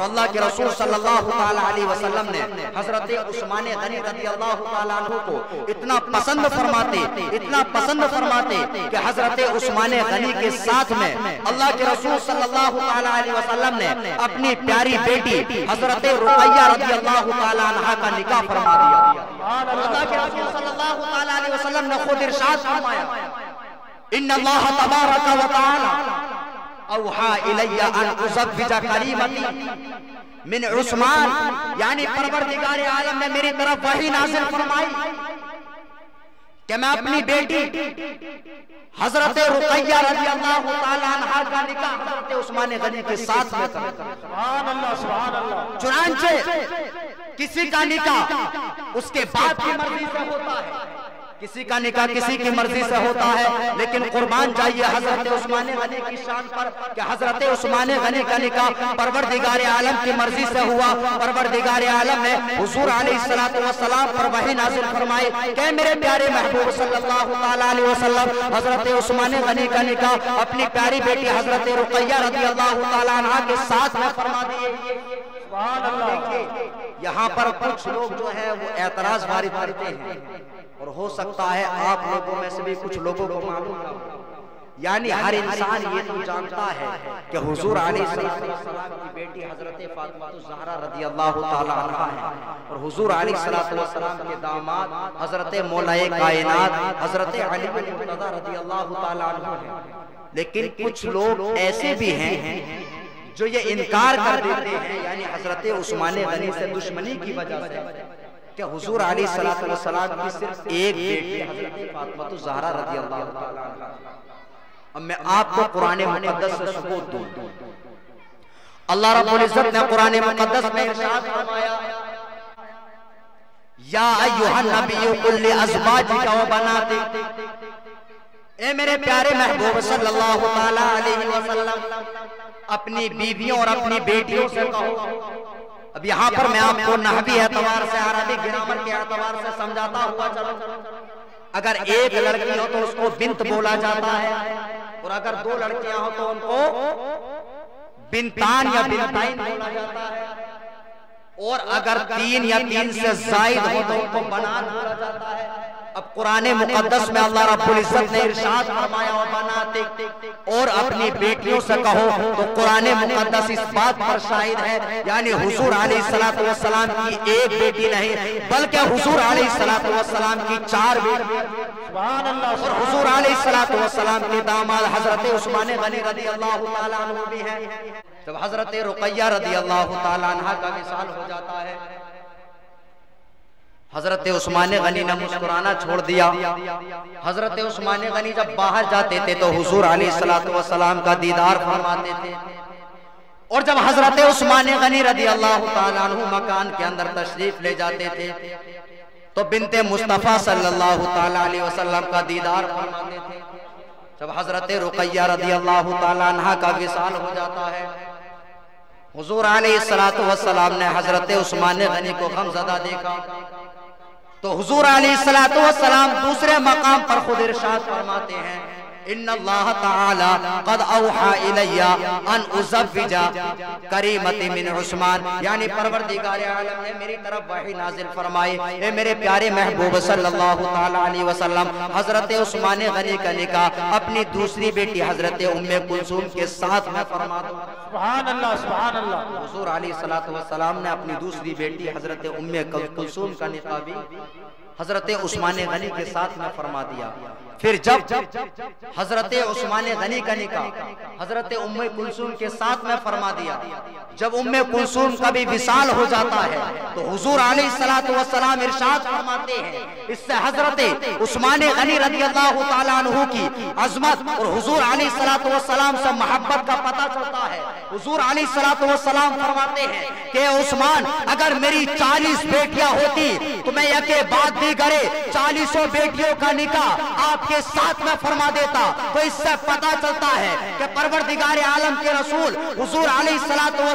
اور اللہ کے رسول صلی اللہ تعالیٰ علیہ وسلم نے حضرت عثمان غنی رضی اللہ تعالیٰ عنہ کو اتنا پسند فرماتے کہ حضرت عثمان غنی کے ساتھ میں اللہ کے رسول صلی اللہ تعالیٰ علیہ وسلم نے اپنی پیاری بیٹی حضرت رقیہ رضی اللہ تعالیٰ عنہ کا نکاح فرما دیا۔ اللہ کے رسول صلی اللہ تعالیٰ علیہ وسلم نے خود ارشاد فرمایا ان اللہ تبارک و تعالی اوحا الی ان ازوج کریمتی من عثمان، یعنی پروردگار عالم نے میری طرف وحی نازل فرمائی کہ میں اپنی بیٹی حضرت رقیہ رضی اللہ تعالیٰ عنہ کا نکاح حضرت عثمان غنی کے ساتھ میں کروں۔ سبحان اللہ سبحان اللہ۔ چنانچہ کسی کا نکاح اس کے باپ کی مرضی سے ہوتا ہے، کسی کا نکاح کسی کی مرضی سے ہوتا ہے، لیکن قربان جائیے حضرت عثمان غنی کی شان پر کہ حضرت عثمان غنی کا نکاح پروردگار عالم کی مرضی سے ہوا۔ پروردگار عالم نے حضور علیہ السلام پر وحی نازل فرمائے کہ میرے پیارے محبوب صلی اللہ تعالیٰ علیہ وسلم حضرت عثمان غنی کا نکاح اپنی پیاری بیٹی حضرت رقیہ رضی اللہ تعالیٰ عنہ کے ساتھ میں فرما دیے۔ سبحان اللہ۔ یہاں پر کچھ لوگ جو ہے وہ اعتراض وارد کرتے ہیں، اور ہو سکتا ہے آپ لوگوں میں سے بھی کچھ لوگوں کو معلوم نہ ہو۔ یعنی ہر انسان یہ تو جانتا ہے کہ حضور علیہ السلام کی بیٹی حضرت فاطمہ الزہرا رضی اللہ تعالی عنہا ہے، اور حضور علیہ السلام کے داماد حضرت مولا کائنات حضرت علی مرتضی رضی اللہ تعالی عنہ ہے۔ لیکن کچھ لوگ ایسے بھی ہیں جو یہ انکار کر دیتے ہیں، یعنی حضرت عثمان غنی سے دشمنی کی وجہ سے، کہ حضور علیہ السلام کی صرف ایک بیٹی حضرت فاطمہ الزہرا رضی اللہ تعالی عنہ۔ اب میں آپ کو قرآن مقدس سے ثبوت دوں۔ اللہ رب العزت نے قرآن مقدس میں ارشاد فرمایا یا ایھا النبی قل لازواجک و بناتک، اے میرے پیارے محبوب صلی اللہ تعالی علیہ وسلم اپنی بیویوں اور اپنی بیٹیوں سے کہو۔ اب یہاں پر میں آپ کو نحوی اعتبار سے عربی گرامر کے اعتبار سے سمجھاتا ہوا چلوں۔ اگر ایک لڑکی ہو تو اس کو بنت بولا جاتا ہے، اور اگر دو لڑکیاں ہو تو ان کو بنتان یا بنتائن بولا جاتا ہے، اور اگر تین یا تین سے زائد ہو تو ان کو بنات بولا جاتا ہے۔ اب قرآن مقدس میں اللہ رب العزت نے ارشاد فرمایا و بناتک، اور اپنی بیٹیوں سے کہو، تو قرآن مقدس اس بات پر شاہد ہے، یعنی حضور علیہ السلام کی ایک بیٹی نہیں بلکہ حضور علیہ السلام کی 4 بیٹیاں، سبحان اللہ۔ اور حضور علیہ السلام کے داماد حضرت عثمان غنی رضی اللہ تعالیٰ عنہ بھی ہیں۔ جب حضرت رقیہ رضی اللہ تعالیٰ عنہ کا وصال ہو جاتا ہے، حضرت عثمان غنی نے مسکرانا چھوڑ دیا۔ حضرت عثمان غنی جب باہر جاتے تھے تو حضور علیہ السلام کا دیدار فرماتے تھے، اور جب حضرت عثمان غنی رضی اللہ تعالیٰ عنہ مکان کے اندر تشریف لے جاتے تھے تو بنت مصطفیٰ صلی اللہ تعالیٰ علیہ وسلم کا دیدار فرماتے تھے۔ جب حضرت رقیہ رضی اللہ تعالیٰ عنہ کا وصال ہو جاتا ہے، حضور علیہ السلام نے حضرت عثمان غنی کو غمزدہ دیکھا تو حضور علیہ السلام دوسرے مقام پر خود ارشاد فرماتے ہیں ان اللہ تعالی قد اوحا الی ان ازوج کریمت من عثمان، یعنی پروردگار عالم نے میری طرف وحی نازل فرمائی، اے میرے پیارے محبوب صلی اللہ تعالی علیہ وسلم حضرت عثمان غنی کا نکاح اپنی دوسری بیٹی حضرت ام کلثوم کے ساتھ میں فرما دو۔ سبحان اللہ سبحان اللہ۔ حضور علیہ السلام نے اپنی دوسری بیٹی حضرت ام کلثوم کا نکاح بھی حضرت عثمان غنی کے ساتھ میں فرما دیا۔ پھر جب حضرت عثمان غنی کا نکاح حضرت ام کلثوم کے ساتھ میں فرما دیا، جب ام کلثوم کا بھی وصال ہو جاتا ہے تو حضور علیہ السلام ارشاد فرماتے ہیں، اس سے حضرت عثمان غنی رضی اللہ تعالیٰ عنہ کی عظمت اور حضور علیہ السلام سے محبت کا پتہ چلتا ہے۔ حضور علیہ السلام فرماتے ہیں کہ عثمان اگر میری 40 بیٹیاں ہوتی تو میں یکے بعد دیگرے 40 بیٹیوں کا نکاح آپ کے ساتھ میں فرما دیتا۔ تو اس سے پتہ چلتا ہے کہ پروردگار عالم کے رسول حضور علیہ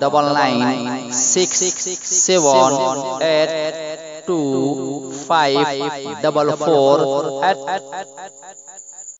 9967825444